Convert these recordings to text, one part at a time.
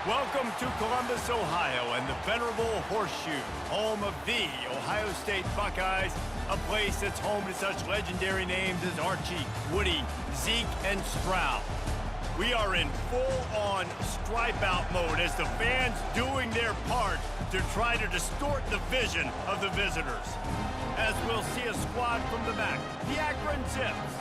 Welcome to Columbus, Ohio, and the venerable Horseshoe, home of the Ohio State Buckeyes, a place that's home to such legendary names as Archie, Woody, Zeke, and Stroud. We are in full-on stripe-out mode as the fans doing their part to try to distort the vision of the visitors. As we'll see a squad from the MAC, the Akron Zips,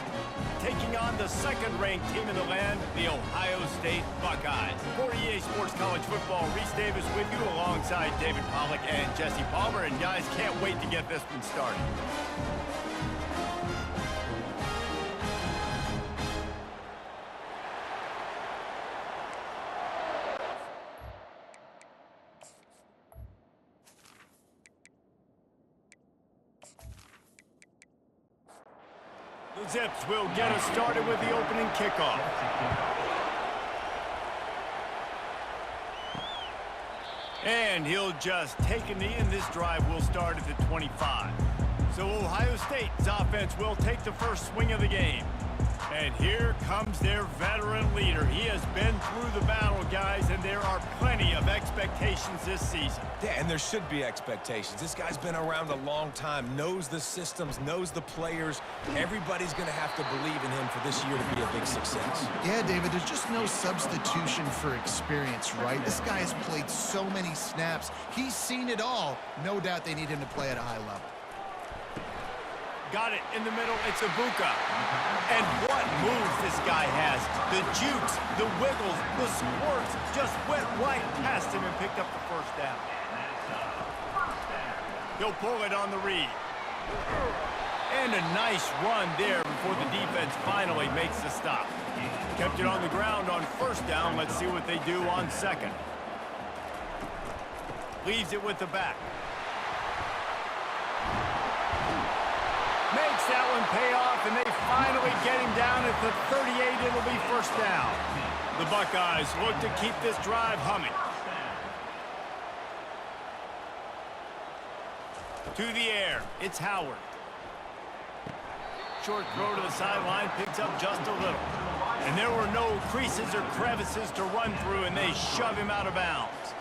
taking on the second-ranked team in the land, the Ohio State Buckeyes. For EA Sports College Football, Reese Davis with you alongside David Pollack and Jesse Palmer. And guys, can't wait to get this one started. The Zips will get us started with the opening kickoff. And he'll just take a knee, and this drive will start at the 25. So Ohio State's offense will take the first swing of the game. And here comes their veteran leader. He has been through the battle, guys, and there are plenty of expectations this season. Yeah, and there should be expectations. This guy's been around a long time, knows the systems, knows the players. Everybody's going to have to believe in him for this year to be a big success. Yeah, David, there's just no substitution for experience, right? This guy has played so many snaps. He's seen it all. No doubt they need him to play at a high level. Got it in the middle. It's Ibuka. And what moves this guy has. The jukes, the wiggles, the squirts just went right past him and picked up the first down. He'll pull it on the read. And a nice run there before the defense finally makes the stop. Kept it on the ground on first down. Let's see what they do on second. Leaves it with the back. Makes that one pay off, and they finally get him down at the 38. It'll be first down. The Buckeyes look to keep this drive humming. To the air, it's Howard. Short throw to the sideline, picks up just a little. And there were no creases or crevices to run through, and they shove him out of bounds.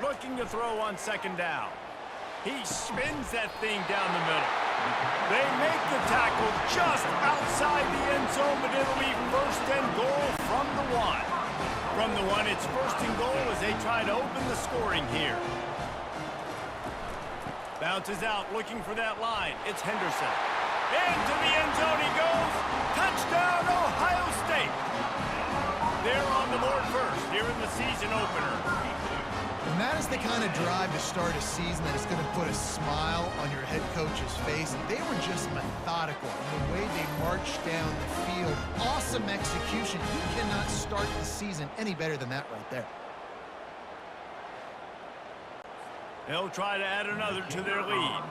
Looking to throw on second down. He spins that thing down the middle. They make the tackle just outside the end zone, but it'll be first and goal from the one. From the one, it's first and goal as they try to open the scoring here. Bounces out, looking for that line. It's Henderson. Into the end zone he goes. Touchdown, Ohio State. They're on the board first here in the season opener. And that is the kind of drive to start a season that is going to put a smile on your head coach's face. They were just methodical in the way they marched down the field. Awesome execution. You cannot start the season any better than that right there. They'll try to add another to their lead.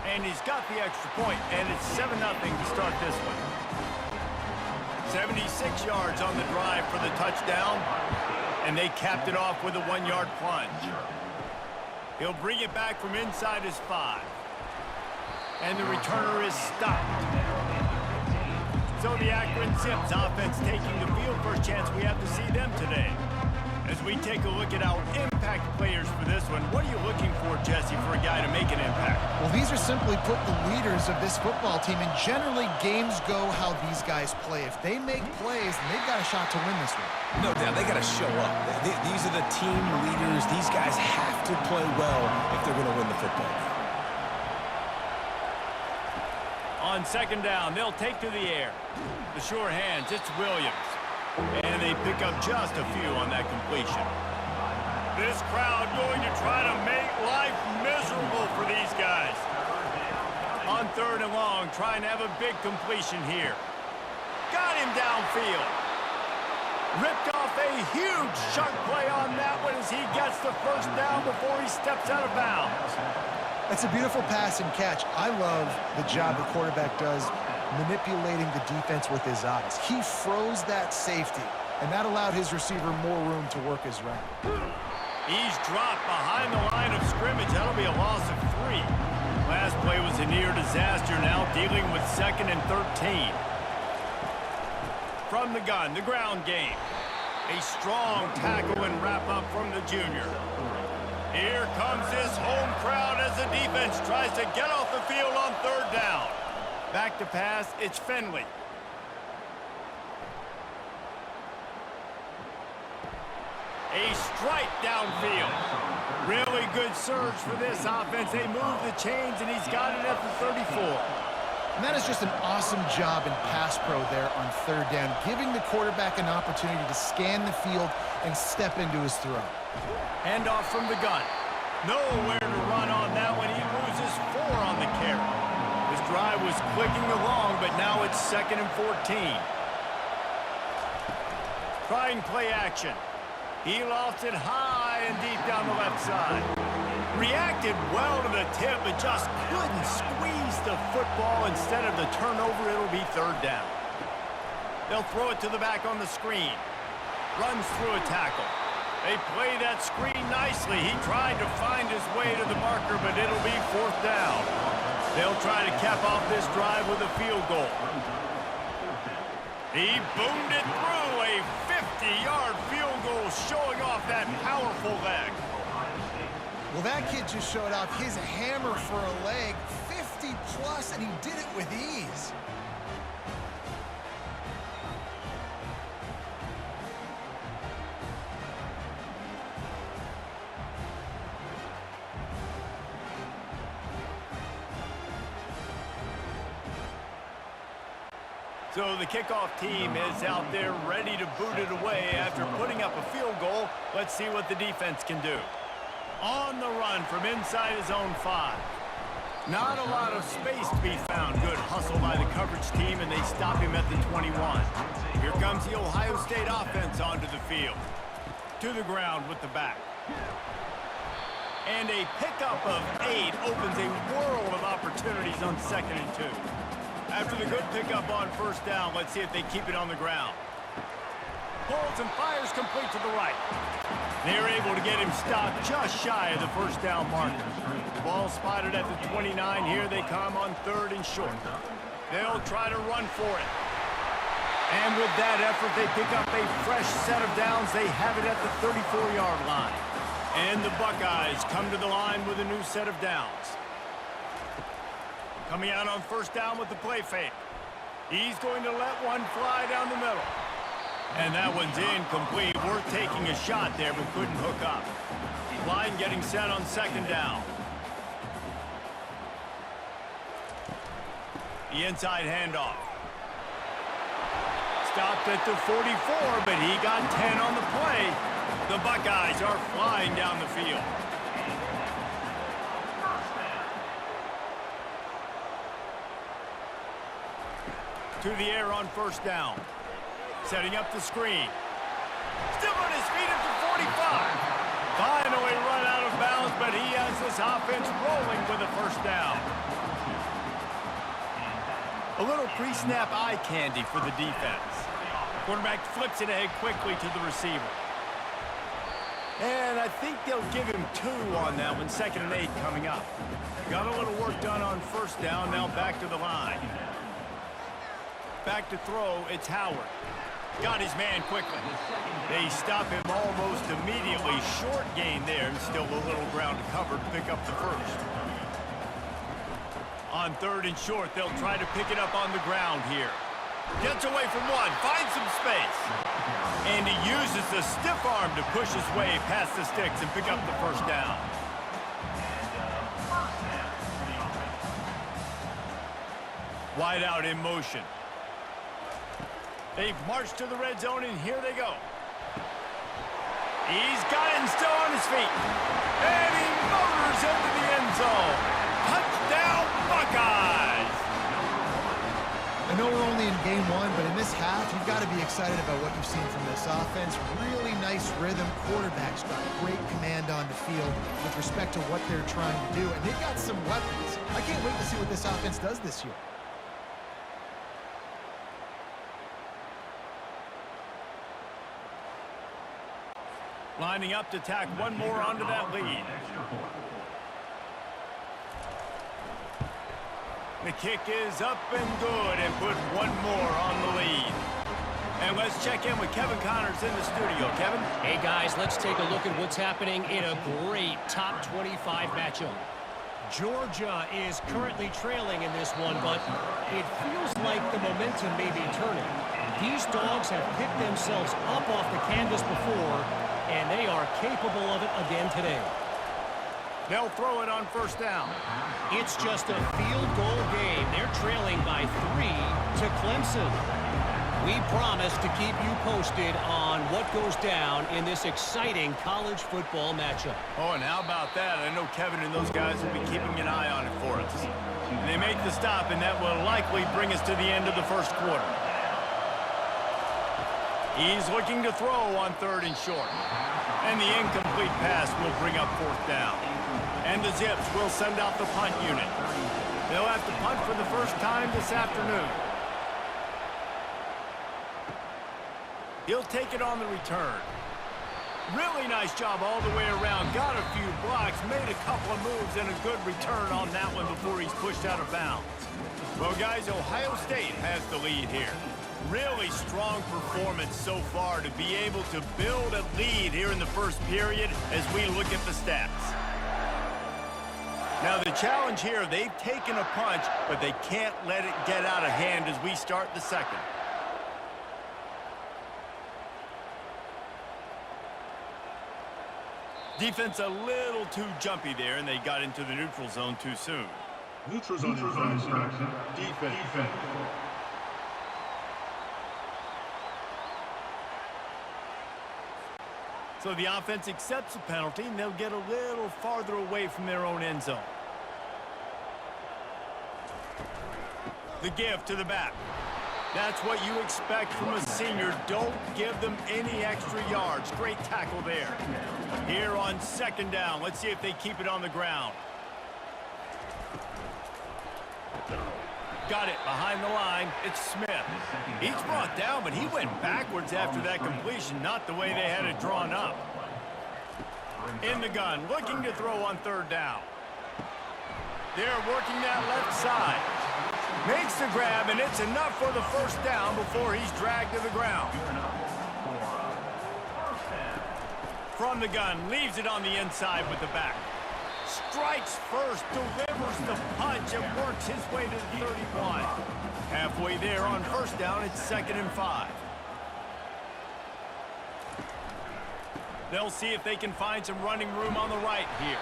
And he's got the extra point, and it's 7-0 to start this one. 76 yards on the drive for the touchdown, and they capped it off with a 1-yard plunge. He'll bring it back from inside his 5. And the returner is stopped. So the Akron Zips offense taking the field. First chance we have to see them today. As we take a look at our impact players for this one, what are you looking for, Jesse, for a guy to make an impact? Well, these are simply put the leaders of this football team, and generally games go how these guys play. If they make plays, then they've got a shot to win this one. No doubt, they got to show up. These are the team leaders. These guys have to play well if they're going to win the football game. On second down, they'll take to the air. The sure hands, it's Williams. And they pick up just a few on that completion. This crowd going to try to make life miserable for these guys. On third and long, trying to have a big completion here. Got him downfield. Ripped off a huge chunk play on that one as he gets the first down before he steps out of bounds. That's a beautiful pass and catch. I love the job the quarterback does manipulating the defense with his eyes. He froze that safety, and that allowed his receiver more room to work his route. He's dropped behind the line of scrimmage. That'll be a loss of 3. Last play was a near disaster, now dealing with 2nd and 13. From the gun, the ground game. A strong tackle and wrap-up from the junior. Here comes this home crowd as the defense tries to get off the field on 3rd down. Back to pass, it's Finley. A strike downfield. Really good surge for this offense. They move the chains, and he's got it at the 34. And that is just an awesome job in pass pro there on 3rd down, giving the quarterback an opportunity to scan the field and step into his throw. Handoff from the gun. Nowhere to run on that one. He loses 4 on the carry. His drive was clicking along, but now it's 2nd and 14. Trying play action. He lofts it high and deep down the left side. Reacted well to the tip, but just couldn't squeeze the football. Instead of the turnover, it'll be 3rd down. They'll throw it to the back on the screen. Runs through a tackle. They play that screen nicely. He tried to find his way to the marker, but it'll be 4th down. They'll try to cap off this drive with a field goal. He boomed it through, a 50-yard field goal showing off that powerful leg. Well, that kid just showed off his hammer for a leg, 50-plus, and he did it with ease. So the kickoff team is out there ready to boot it away after putting up a field goal. Let's see what the defense can do. On the run from inside his own 5. Not a lot of space to be found. Good hustle by the coverage team, and they stop him at the 21. Here comes the Ohio State offense onto the field. To the ground with the back. And a pickup of 8 opens a world of opportunities on 2nd and 2. After the good pickup on 1st down, let's see if they keep it on the ground. Pulls and fires complete to the right. They're able to get him stopped just shy of the 1st down marker. Ball spotted at the 29. Here they come on 3rd and short. They'll try to run for it. And with that effort, they pick up a fresh set of downs. They have it at the 34-yard line. And the Buckeyes come to the line with a new set of downs. Coming out on 1st down with the play fake. He's going to let one fly down the middle. And that one's incomplete. Worth taking a shot there, but couldn't hook up. Line getting set on 2nd down. The inside handoff. Stopped at the 44, but he got 10 on the play. The Buckeyes are flying down the field. To the air on 1st down. Setting up the screen. Still on his feet at the 45. Finally run out of bounds, but he has this offense rolling with a 1st down. A little pre-snap eye candy for the defense. Quarterback flips it ahead quickly to the receiver. And I think they'll give him 2 on that one. 2nd and 8 coming up. Got a little work done on 1st down. Now back to the line. Back to throw, it's Howard. Got his man quickly. They stop him almost immediately. Short gain there, and still a little ground to cover to pick up the 1st. On 3rd and short, they'll try to pick it up on the ground here. Gets away from one, finds some space. And he uses the stiff arm to push his way past the sticks and pick up the 1st down. Wide out in motion. They've marched to the red zone, and here they go. He's got it and still on his feet. And he motors into the end zone. Touchdown, Buckeyes! I know we're only in game 1, but in this half, you've got to be excited about what you've seen from this offense. Really nice rhythm. Quarterback's got great command on the field with respect to what they're trying to do. And they've got some weapons. I can't wait to see what this offense does this year. Lining up to tack one more onto that lead. The kick is up and good and put one more on the lead. And let's check in with Kevin Connors in the studio. Kevin? Hey, guys, let's take a look at what's happening in a great top 25 matchup. Georgia is currently trailing in this one, but it feels like the momentum may be turning. These dogs have picked themselves up off the canvas before, and they are capable of it again today. They'll throw it on first down. It's just a field goal game. They're trailing by 3 to Clemson. We promise to keep you posted on what goes down in this exciting college football matchup. Oh, and how about that? I know Kevin and those guys will be keeping an eye on it for us. And they make the stop, and that will likely bring us to the end of the first quarter. He's looking to throw on 3rd and short. And the incomplete pass will bring up 4th down. And the Zips will send out the punt unit. They'll have to punt for the first time this afternoon. He'll take it on the return. Really nice job all the way around. Got a few blocks, made a couple of moves, and a good return on that one before he's pushed out of bounds. Well, guys, Ohio State has the lead here. Really strong performance so far to be able to build a lead here in the first period as we look at the stats. Now, the challenge here, they've taken a punch, but they can't let it get out of hand as we start the second. Defense a little too jumpy there, and they got into the neutral zone too soon. Neutral zone infraction. Defense. So the offense accepts the penalty, and they'll get a little farther away from their own end zone. The give to the back. That's what you expect from a senior. Don't give them any extra yards. Great tackle there. Here on 2nd down. Let's see if they keep it on the ground. Got it behind the line. It's Smith. He's brought down, but he went backwards after that completion, not the way they had it drawn up. In the gun, looking to throw on 3rd down. They're working that left side. Makes the grab, and it's enough for the first down before he's dragged to the ground. From the gun, leaves it on the inside with the back. Strikes first, delivers the punch, and works his way to the 31. Halfway there on 1st down, it's 2nd and 5. They'll see if they can find some running room on the right here.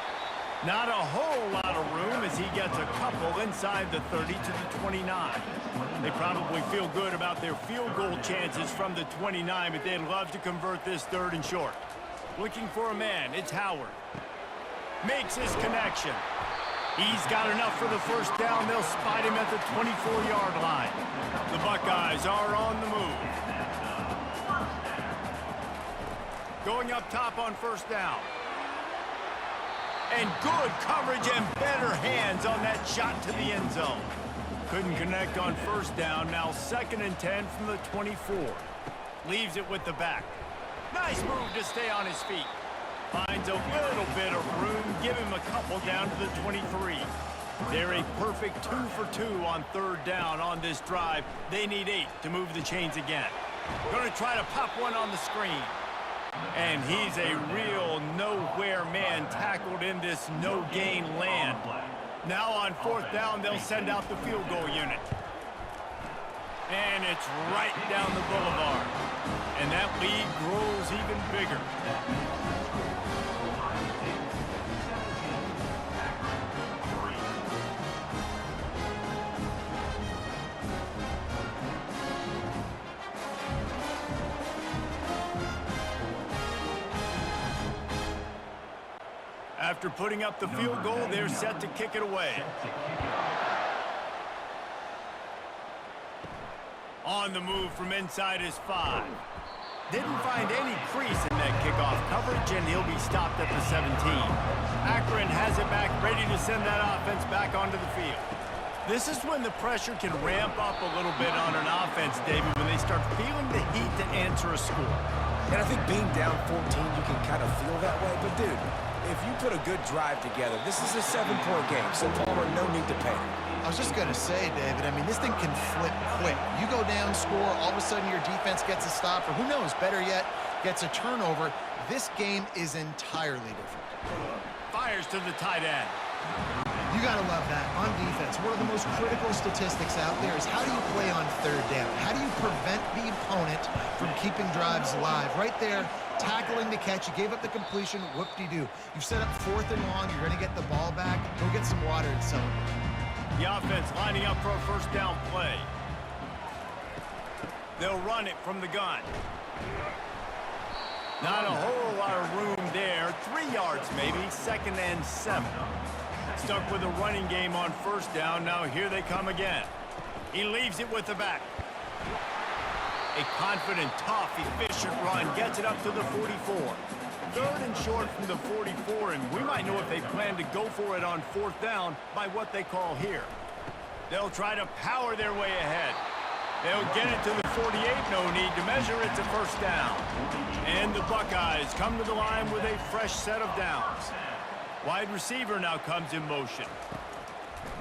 Not a whole lot of room as he gets a couple inside the 30 to the 29. They probably feel good about their field goal chances from the 29, but they'd love to convert this 3rd and short. Looking for a man, it's Howard. Makes his connection. He's got enough for the first down. They'll spot him at the 24-yard line. The Buckeyes are on the move. Going up top on 1st down. And good coverage and better hands on that shot to the end zone. Couldn't connect on 1st down. Now 2nd and 10 from the 24. Leaves it with the back. Nice move to stay on his feet. Finds a little bit of room. Give him a couple down to the 23. They're a perfect 2 for 2 on 3rd down on this drive. They need 8 to move the chains again. Going to try to pop one on the screen. And he's a real nowhere man tackled in this no-gain land. Now on 4th down, they'll send out the field goal unit. And it's right down the boulevard. And that lead grows even bigger. After putting up the field goal, they're set to kick it away. On the move from inside his 5. Didn't find any crease in that kickoff coverage, and he'll be stopped at the 17. Akron has it back, ready to send that offense back onto the field. This is when the pressure can ramp up a little bit on an offense, David, when they start feeling the heat to answer a score. And I think being down 14, you can kind of feel that way. But, dude, if you put a good drive together, this is a 7-point game, so Palmer, no need to panic. I was just going to say, David, I mean, this thing can flip quick. You go down, score, all of a sudden your defense gets a stop, or who knows, better yet, gets a turnover. This game is entirely different. Fires to the tight end. You got to love that on defense. One of the most critical statistics out there is how do you play on third down? How do you prevent the opponent from keeping drives alive? Right there, tackling the catch. You gave up the completion. Whoop-de-doo. You've set up 4th and long. You're going to get the ball back. Go get some water and celebrate. The offense lining up for a first down play. They'll run it from the gun. Not a whole lot of room there. 3 yards maybe, 2nd and 7. Stuck with a running game on first down. Now here they come again. He leaves it with the back. A confident, tough, efficient run gets it up to the 44. 3rd and short from the 44, and we might know if they plan to go for it on 4th down by what they call here. They'll try to power their way ahead. They'll get it to the 48, no need to measure it to first down. And the Buckeyes come to the line with a fresh set of downs. Wide receiver now comes in motion.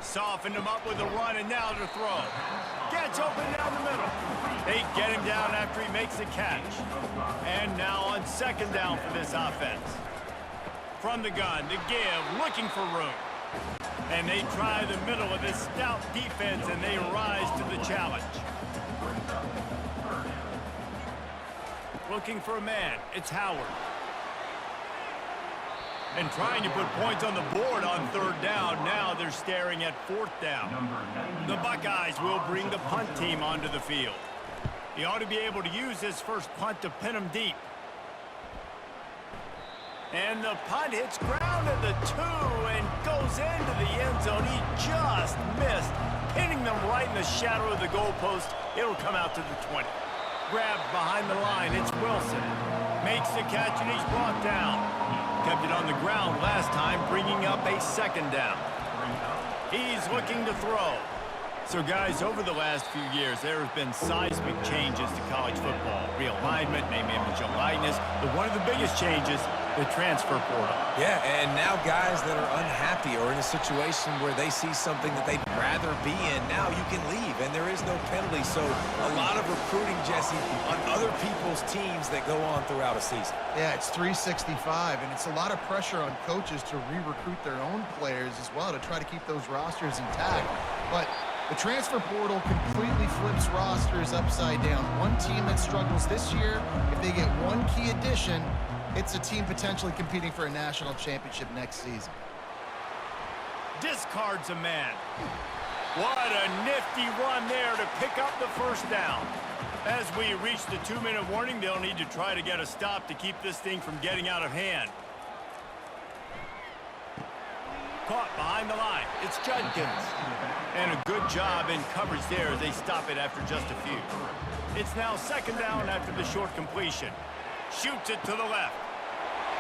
Softened him up with a run, and now to throw. Gets open down the middle. They get him down after he makes a catch. And now on 2nd down for this offense. From the gun, to give, looking for room. And they try the middle of this stout defense, and they rise to the challenge. Looking for a man, it's Howard. And trying to put points on the board on 3rd down. Now they're staring at 4th down. The Buckeyes will bring the punt team onto the field. He ought to be able to use this first punt to pin them deep. And the punt hits ground at the 2 and goes into the end zone. He just missed, pinning them right in the shadow of the goalpost. It'll come out to the 20. Grabbed behind the line, it's Wilson. Makes the catch, and he's brought down. Kept it on the ground last time, bringing up a 2nd down. He's looking to throw. So, guys, over the last few years, there have been seismic changes to college football. Realignment, name, image, and likeness. But one of the biggest changes, the transfer portal. Yeah, and now guys that are unhappy or in a situation where they see something that they'd rather be in, now you can leave, and there is no penalty. So a lot of recruiting, Jesse, on other people's teams that go on throughout a season. Yeah, it's 365, and it's a lot of pressure on coaches to re-recruit their own players as well to try to keep those rosters intact. But the transfer portal completely flips rosters upside down. One team that struggles this year, if they get one key addition, it's a team potentially competing for a national championship next season. Discards a man. What a nifty run there to pick up the first down. As we reach the 2-minute warning, they'll need to try to get a stop to keep this thing from getting out of hand. Caught behind the line. It's Judkins. And a good job in coverage there as they stop it after just a few. It's now 2nd down after the short completion. Shoots it to the left.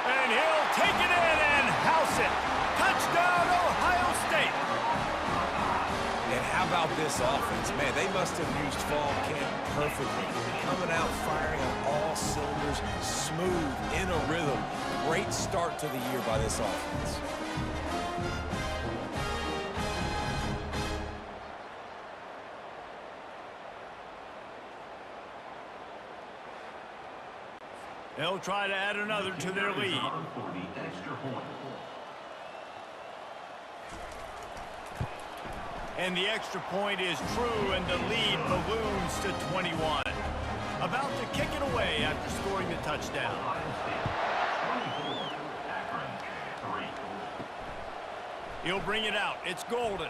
And he'll take it in and house it. Touchdown, Ohio State. And how about this offense? Man, they must have used fall camp perfectly. Coming out firing on all cylinders, smooth, in a rhythm. Great start to the year by this offense. They'll try to add another to their lead. And the extra point is true, and the lead balloons to 21. About to kick it away after scoring the touchdown. He'll bring it out. It's Golden.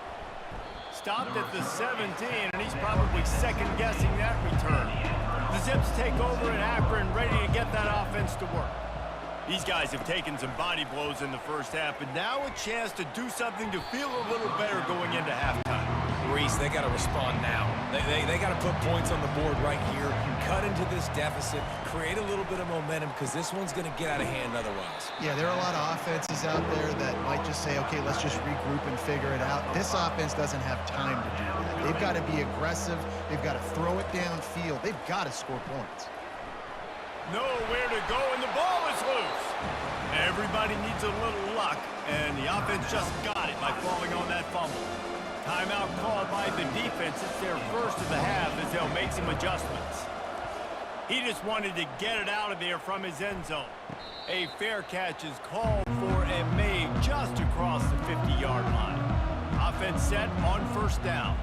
Stopped at the 17, and he's probably second-guessing that return. The Zips take over in Akron, ready to get that offense to work. These guys have taken some body blows in the first half, but now a chance to do something to feel a little better going into halftime. Reese, they got to respond now. They got to put points on the board right here, cut into this deficit, create a little bit of momentum, because this one's going to get out of hand otherwise. Yeah, there are a lot of offenses out there that might just say, okay, let's just regroup and figure it out. This offense doesn't have time to do that. They've got to be aggressive. They've got to throw it downfield. They've got to score points. Nowhere to go, and the ball is loose. Everybody needs a little luck, and the offense just got it by falling on that fumble. Timeout called by the defense. It's their first of the half as they'll make some adjustments. He just wanted to get it out of there from his end zone. A fair catch is called for and made just across the 50-yard line. Offense set on first down.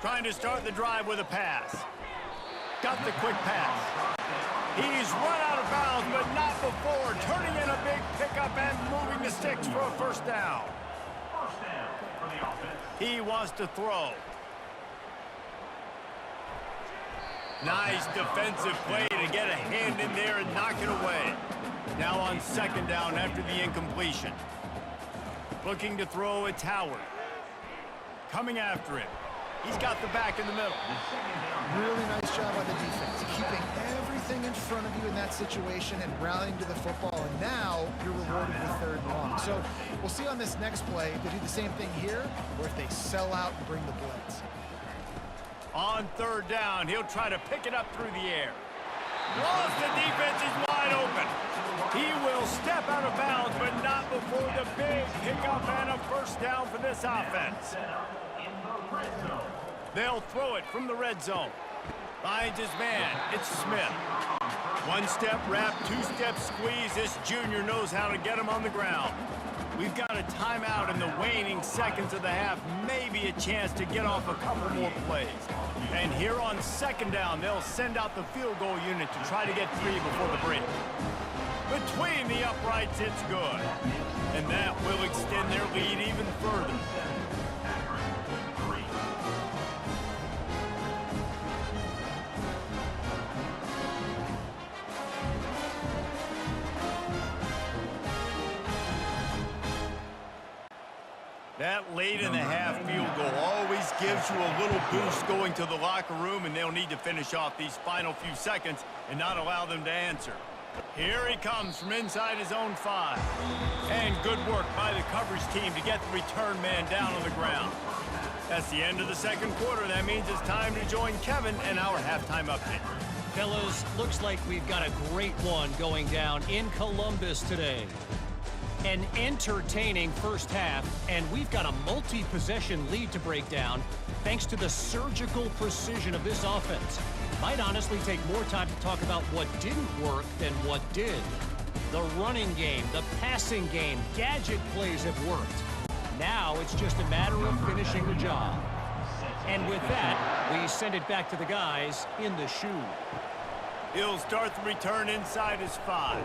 Trying to start the drive with a pass. Got the quick pass. He's run out of bounds, but not before turning in a big pickup and moving the sticks for a first down. He wants to throw. Nice defensive play to get a hand in there and knock it away. Now on second down after the incompletion. Looking to throw, it's Howard. Coming after him. He's got the back in the middle. Really nice job by the defense, keeping everything in front of you in that situation and rallying to the football. And now you're rewarded with third and long. So we'll see on this next play if they do the same thing here or if they sell out and bring the blitz. On third down, he'll try to pick it up through the air. Lost, the defense is wide open. He will step out of bounds, but not before the big pickup and a first down for this offense. They'll throw it from the red zone. Finds his man. It's Smith. One-step wrap, two-step squeeze. This junior knows how to get him on the ground. We've got a timeout in the waning seconds of the half. Maybe a chance to get off a couple more plays. And here on second down, they'll send out the field goal unit to try to get 3 before the break. Between the uprights, it's good. And that will extend their lead even further. That late in the half field goal always gives you a little boost going to the locker room, and they'll need to finish off these final few seconds and not allow them to answer. Here he comes from inside his own 5. And good work by the coverage team to get the return man down on the ground. That's the end of the second quarter. That means it's time to join Kevin and our halftime update. Fellas, looks like we've got a great one going down in Columbus today. An entertaining first half, and we've got a multi-possession lead to break down thanks to the surgical precision of this offense. Might honestly take more time to talk about what didn't work than what did. The running game, the passing game, gadget plays have worked. Now it's just a matter of finishing the job. And with that, we send it back to the guys in the shoe. He'll start the return inside his 5.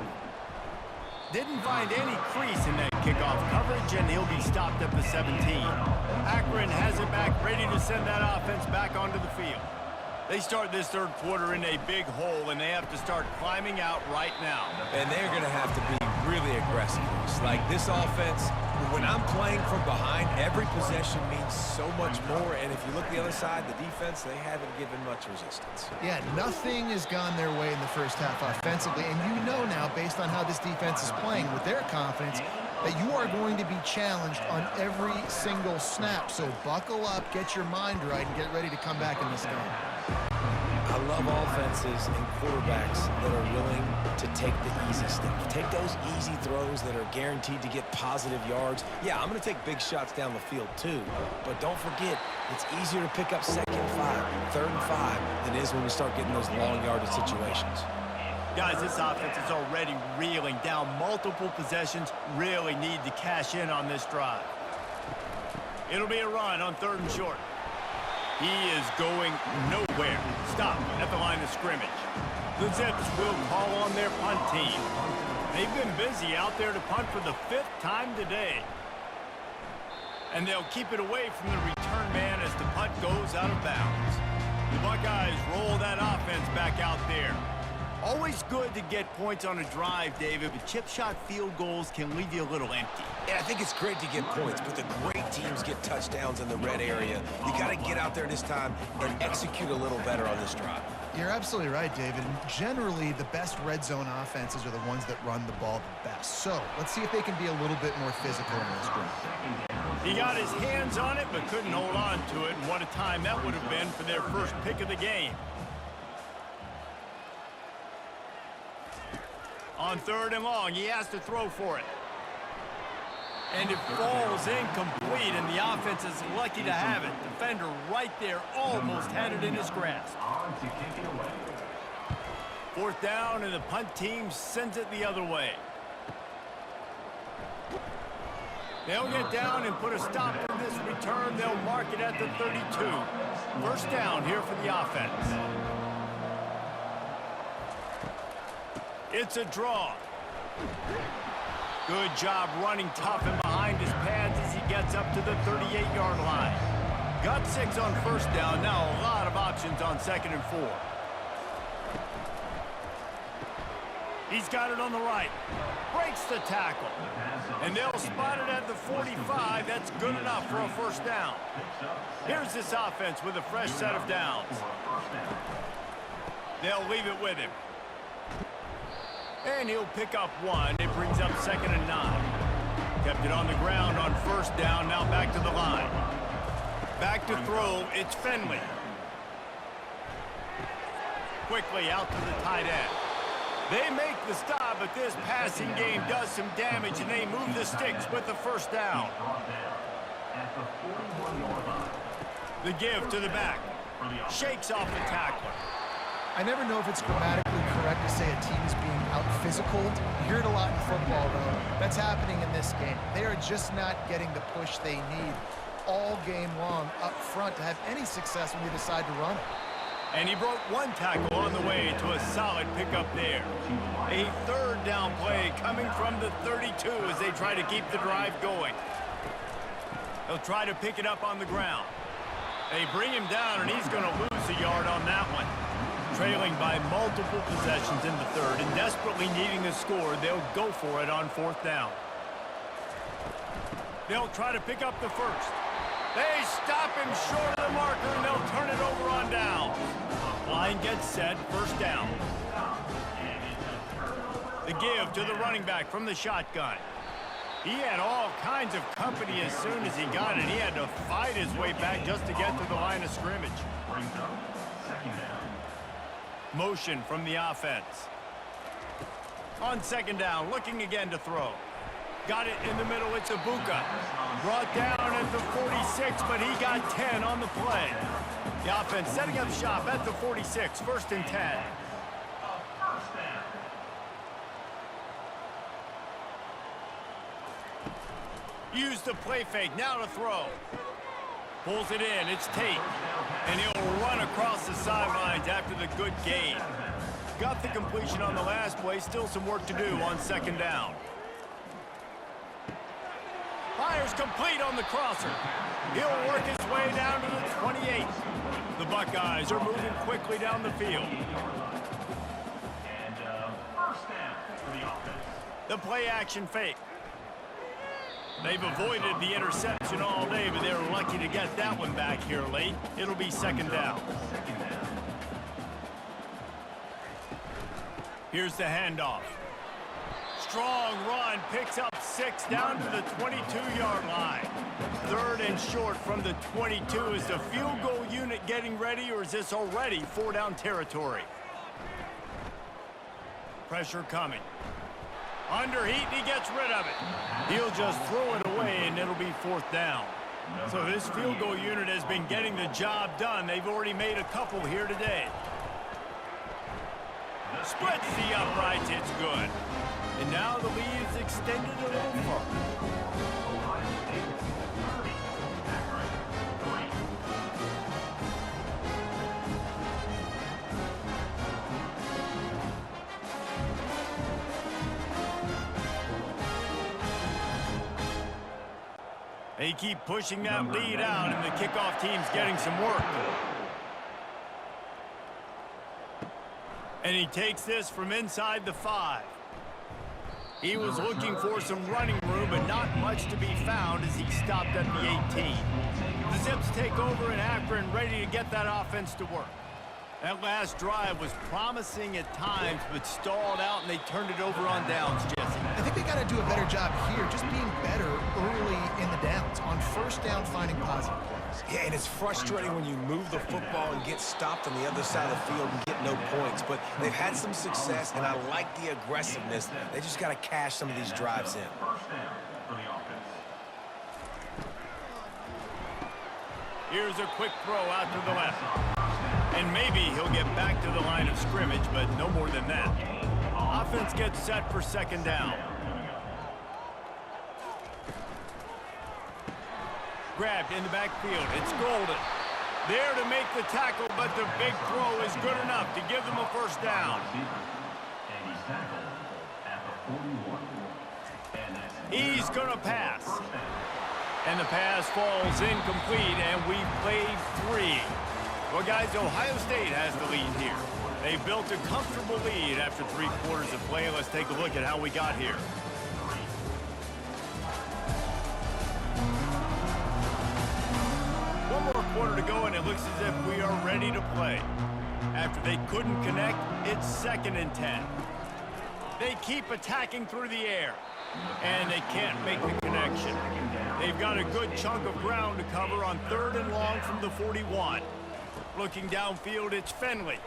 Didn't find any crease in that kickoff coverage, and he'll be stopped at the 17. Akron has it back, ready to send that offense back onto the field. They start this third quarter in a big hole, and they have to start climbing out right now. And they're going to have to be really aggressive. It's like this offense, when I'm playing from behind, every possession means so much more. And if you look the other side, the defense, they haven't given much resistance. Yeah, nothing has gone their way in the first half offensively. And you know now, based on how this defense is playing with their confidence, that you are going to be challenged on every single snap. So buckle up, get your mind right, and get ready to come back in this game. I love offenses and quarterbacks that are willing to take the easy stuff. Take those easy throws that are guaranteed to get positive yards. Yeah, I'm going to take big shots down the field too. But don't forget, it's easier to pick up second and 5, third and 5 than it is when we start getting those long yardage situations. Guys, this offense is already reeling down multiple possessions. Really need to cash in on this drive. It'll be a run on third and short. He is going nowhere. Stop at the line of scrimmage. The Zips will call on their punt team. They've been busy out there to punt for the 5th time today. And they'll keep it away from the return man as the punt goes out of bounds. The Buckeyes roll that offense back out there. Always good to get points on a drive, David, but chip shot field goals can leave you a little empty. Yeah, I think it's great to get points, but the great teams get touchdowns in the red area. You got to get out there this time and execute a little better on this drive. You're absolutely right, David. And generally, the best red zone offenses are the ones that run the ball the best. So let's see if they can be a little bit more physical in this drive. He got his hands on it, but couldn't hold on to it. And what a time that would have been for their first pick of the game. On third and long, he has to throw for it. And it falls incomplete, and the offense is lucky to have it. Defender right there almost had it in his grasp. Fourth down, and the punt team sends it the other way. They'll get down and put a stop to this return. They'll mark it at the 32. First down here for the offense. It's a draw. Good job running tough and behind his pads as he gets up to the 38-yard line. Got 6 on first down. Now a lot of options on 2nd and 4. He's got it on the right. Breaks the tackle. And they'll spot it at the 45. That's good enough for a first down. Here's this offense with a fresh set of downs. They'll leave it with him. And he'll pick up 1. It brings up 2nd and 9. Kept it on the ground on first down. Now back to the line. Back to throw. It's Finley. Quickly out to the tight end. They make the stop, but this passing game does some damage, and they move the sticks with the first down. The give to the back. Shakes off the tackler. I never know if it's grammatically correct to say a team is being out-physicaled. You hear it a lot in football, though. That's happening in this game. They are just not getting the push they need all game long up front to have any success when they decide to run it. And he broke 1 tackle on the way to a solid pickup there. A third down play coming from the 32 as they try to keep the drive going. They'll try to pick it up on the ground. They bring him down, and he's going to lose a yard on that one. Trailing by multiple possessions in the third and desperately needing the score, they'll go for it on 4th down. They'll try to pick up the first. They stop him short of the marker, and they'll turn it over on downs. Line gets set, first down. The give to the running back from the shotgun. He had all kinds of company as soon as he got it. He had to fight his way back just to get to the line of scrimmage. Motion from the offense. On 2nd down, looking again to throw. Got it in the middle, it's Ibuka. Brought down at the 46, but he got 10 on the play. The offense setting up shop at the 46, 1st and 10. Use the play fake, now to throw. Pulls it in, it's Tate. And he'll run across the sidelines after the good gain. Got the completion on the last play, still some work to do on 2nd down. Fires complete on the crosser. He'll work his way down to the 28. The Buckeyes are moving quickly down the field. And first down for the offense. The play action fake. They've avoided the interception all day, but they're lucky to get that one back here late. It'll be 2nd down. Here's the handoff. Strong run, picks up 6 down to the 22-yard line. 3rd and short from the 22. Is the field goal unit getting ready, or is this already 4-down territory? Pressure coming. Under heat, and he gets rid of it. He'll just throw it away, and it'll be 4th down. So this field goal unit has been getting the job done. They've already made a couple here today. Spreads the uprights, it's good. And now the lead is extended a little further. They keep pushing that lead out, and the kickoff team's getting some work. And he takes this from inside the 5. He was looking for some running room, but not much to be found as he stopped at the 18. The Zips take over in Akron, ready to get that offense to work. That last drive was promising at times, but stalled out, and they turned it over on downs, Jesse. I think they got to do a better job here, just being better early in the downs. On first down, finding positive plays. Yeah, and it's frustrating when you move the football and get stopped on the other side of the field and get no points. But they've had some success, and I like the aggressiveness. They just got to cash some of these drives in. First down for the offense. Here's a quick throw out to the left. And maybe he'll get back to the line of scrimmage, but no more than that. Offense gets set for second down. Grabbed in the backfield. It's Golden. There to make the tackle, but the big throw is good enough to give them a first down. He's going to pass. And the pass falls incomplete, and we played 3. Well, guys, Ohio State has the lead here. They built a comfortable lead after 3 quarters of play. Let's take a look at how we got here. One more quarter to go, and it looks as if we are ready to play. After they couldn't connect, it's 2nd and 10. They keep attacking through the air, and they can't make the connection. They've got a good chunk of ground to cover on 3rd and long from the 41. Looking downfield, it's Finley.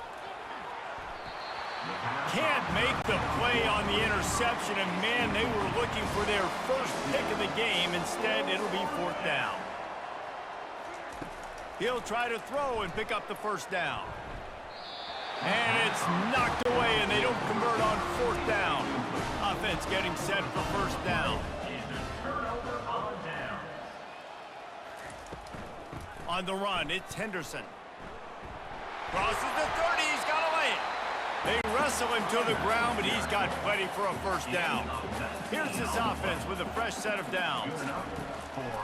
Can't make the play on the interception, and man, they were looking for their first pick of the game. Instead, it'll be 4th down. He'll try to throw and pick up the first down. And it's knocked away, and they don't convert on 4th down. Offense getting set for first down. On the run, it's Henderson. Crosses the 30, he's got to lay it. They wrestle him to the ground, but he's got plenty for a first down. Here's this offense with a fresh set of downs.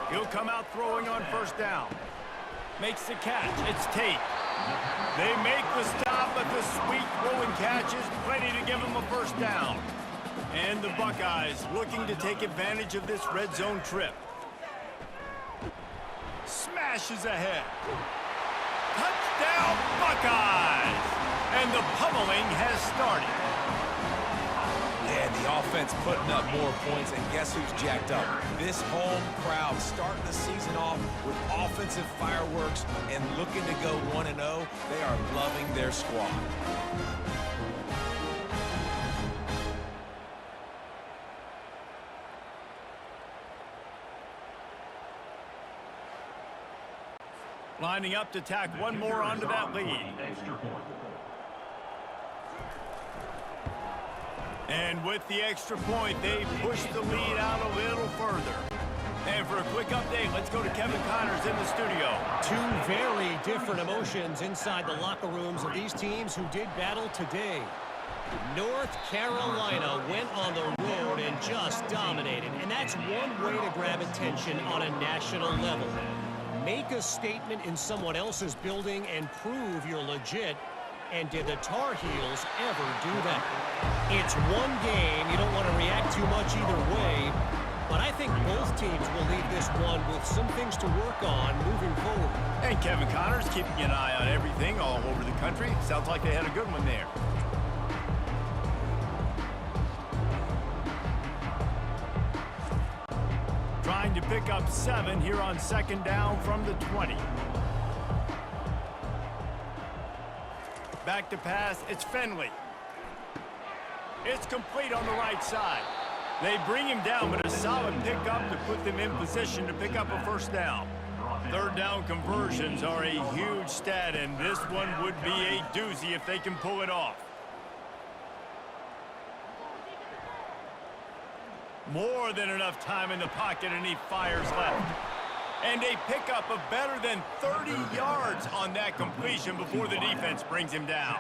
He'll come out throwing on first down. Makes the catch. It's Tate. They make the stop, but the sweet throwing catch is plenty to give them a first down. And the Buckeyes looking to take advantage of this red zone trip. Smashes ahead. Touchdown, Buckeyes! And the pummeling has started. Yeah, the offense putting up more points, and guess who's jacked up? This home crowd starting the season off with offensive fireworks and looking to go 1-0. They are loving their squad. Lining up to tack one more onto that lead. And with the extra point, they push the lead out a little further. And for a quick update, let's go to Kevin Connors in the studio. 2 very different emotions inside the locker rooms of these teams who did battle today. North Carolina went on the road and just dominated. And that's one way to grab attention on a national level. Make a statement in someone else's building and prove you're legit. And did the Tar Heels ever do that? It's one game. You don't want to react too much either way. But I think both teams will leave this one with some things to work on moving forward. And Kevin Connors keeping an eye on everything all over the country. Sounds like they had a good one there. Trying to pick up 7 here on 2nd down from the 20. Back to pass, it's Finley. It's complete on the right side. They bring him down, but a solid pickup to put them in position to pick up a first down. 3rd down conversions are a huge stat, and this one would be a doozy if they can pull it off. More than enough time in the pocket, and he fires left. And a pickup of better than 30 yards on that completion before the defense brings him down.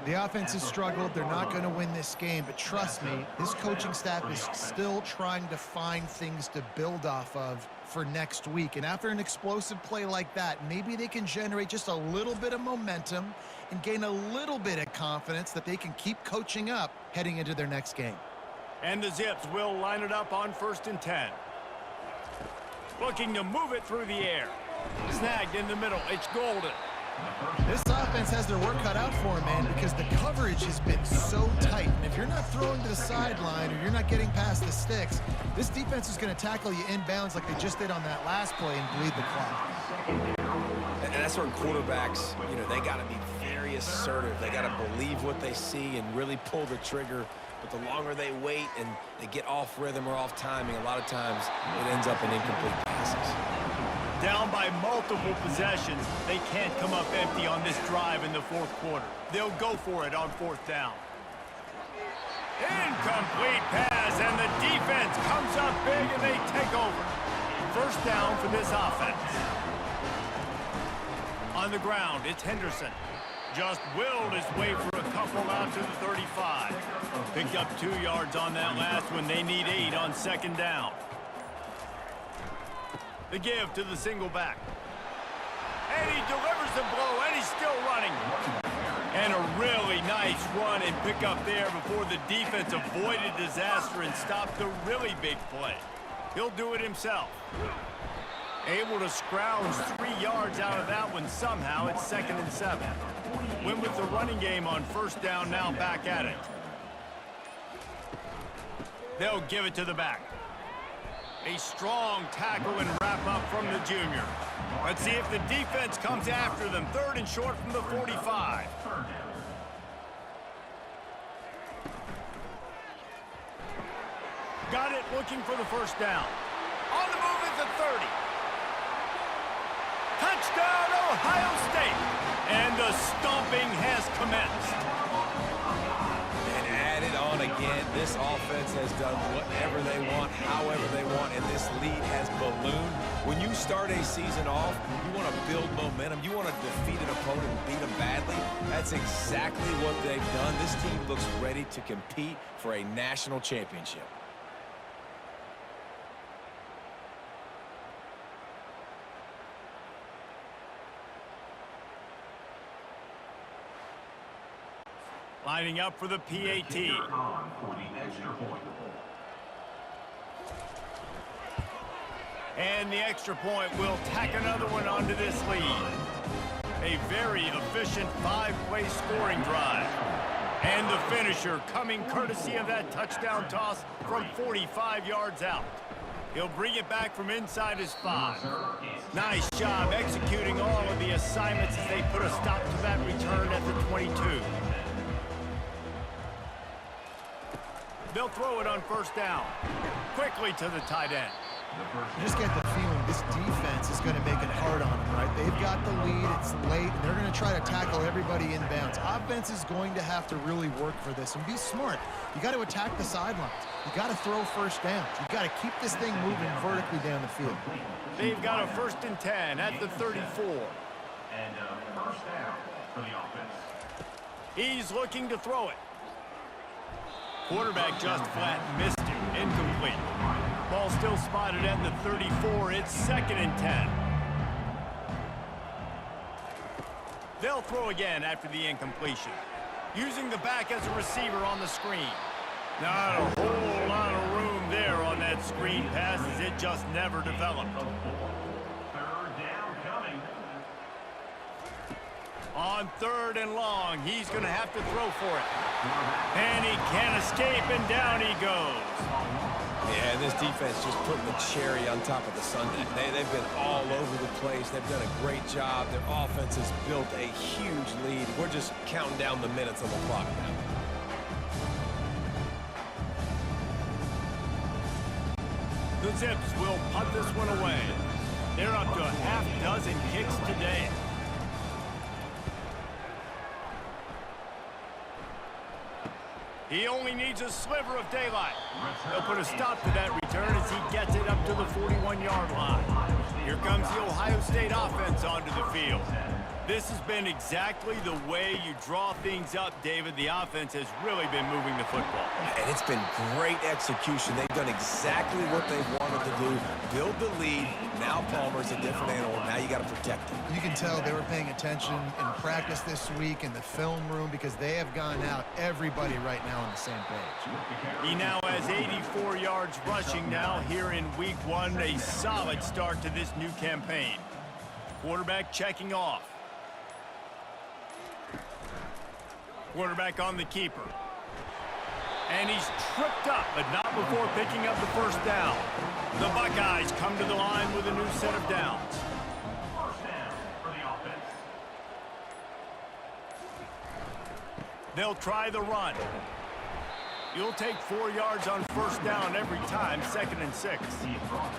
The offense has struggled. They're not going to win this game, but trust me, this coaching staff is still trying to find things to build off of for next week. And after an explosive play like that, maybe they can generate just a little bit of momentum and gain a little bit of confidence that they can keep coaching up heading into their next game. And the Zips will line it up on 1st and 10. Looking to move it through the air. Snagged in the middle. It's Golden. This offense has their work cut out for them, man, because the coverage has been so tight. And if you're not throwing to the sideline or you're not getting past the sticks, this defense is going to tackle you inbounds like they just did on that last play and bleed the clock. And that's where quarterbacks, you know, they got to be very assertive. They got to believe what they see and really pull the trigger. But the longer they wait and they get off rhythm or off timing, a lot of times it ends up in incomplete passes. Down by multiple possessions, they can't come up empty on this drive in the fourth quarter. They'll go for it on fourth down. Incomplete pass, and the defense comes up big, and they take over. First down for this offense. On the ground, it's Henderson. Just willed his way for a couple out to the 35. Picked up 2 yards on that last one. They need 8 on second down. The give to the single back. And he delivers the blow, and he's still running. And a really nice run and pick up there before the defense avoided disaster and stopped the really big play. He'll do it himself. Able to scrounge 3 yards out of that one somehow. It's 2nd and 7. Win with the running game on first down, now back at it. They'll give it to the back. A strong tackle and wrap up from the junior. Let's see if the defense comes after them. 3rd and short from the 45. Got it, looking for the first down. On the move at the 30. Touchdown, Ohio State. And the stomping has commenced. And added on again, this offense has done whatever they want, however they want, and this lead has ballooned. When you start a season off, you want to build momentum. You want to defeat an opponent and beat them badly. That's exactly what they've done. This team looks ready to compete for a national championship. Lining up for the PAT. And the extra point will tack another one onto this lead. A very efficient 5-play scoring drive. And the finisher coming courtesy of that touchdown toss from 45 yards out. He'll bring it back from inside his 5. Nice job executing all of the assignments as they put a stop to that return at the 22. They'll throw it on first down. Quickly to the tight end. You just get the feeling this defense is going to make it hard on them, right? They've got the lead, it's late, and they're going to try to tackle everybody inbounds. Offense is going to have to really work for this and be smart. You got to attack the sidelines. You got to throw first downs. You got to keep this thing moving vertically down the field. They've got a 1st and 10 at the 34. And first down for the offense. He's looking to throw it. Quarterback just flat missed him. Incomplete. Ball still spotted at the 34. It's 2nd and 10. They'll throw again after the incompletion. Using the back as a receiver on the screen. Not a whole lot of room there on that screen pass as it just never developed. 3rd down coming. On 3rd and long, he's going to have to throw for it. And he can't escape, and down he goes. Yeah, this defense just putting the cherry on top of the sundae. They've been all over the place. They've done a great job. Their offense has built a huge lead. We're just counting down the minutes on the clock now. The Zips will punt this one away. They're up to a half-dozen kicks today. He only needs a sliver of daylight. They'll put a stop to that return as he gets it up to the 41-yard line. Here comes the Ohio State offense onto the field. This has been exactly the way you draw things up, David. The offense has really been moving the football. And it's been great execution. They've done exactly what they've wanted to do. Build the lead. Now Palmer's a different animal. Now you got to protect him. You can tell they were paying attention in practice this week in the film room because they have gone out everybody right now on the same page. He now has 84 yards rushing now here in week 1. A solid start to this new campaign. Quarterback checking off. Quarterback on the keeper. And he's tripped up, but not before picking up the first down. The Buckeyes come to the line with a new set of downs. First down for the offense. They'll try the run. You'll take 4 yards on first down every time, 2nd and 6.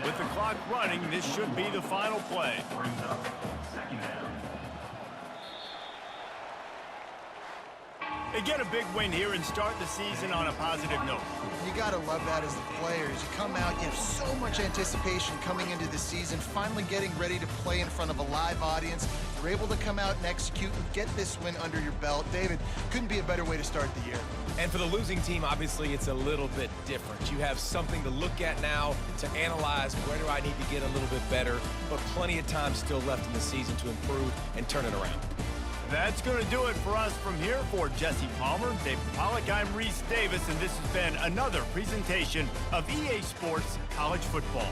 With the clock running, this should be the final play. Brings up 2nd down. They get a big win here and start the season on a positive note. You got to love that as the players. You come out, you have so much anticipation coming into the season, finally getting ready to play in front of a live audience. You're able to come out and execute and get this win under your belt. David, couldn't be a better way to start the year. And for the losing team, obviously, it's a little bit different. You have something to look at now, to analyze where do I need to get a little bit better, but plenty of time still left in the season to improve and turn it around. That's going to do it for us from here. For Jesse Palmer, David Pollack, I'm Reese Davis, and this has been another presentation of EA Sports College Football.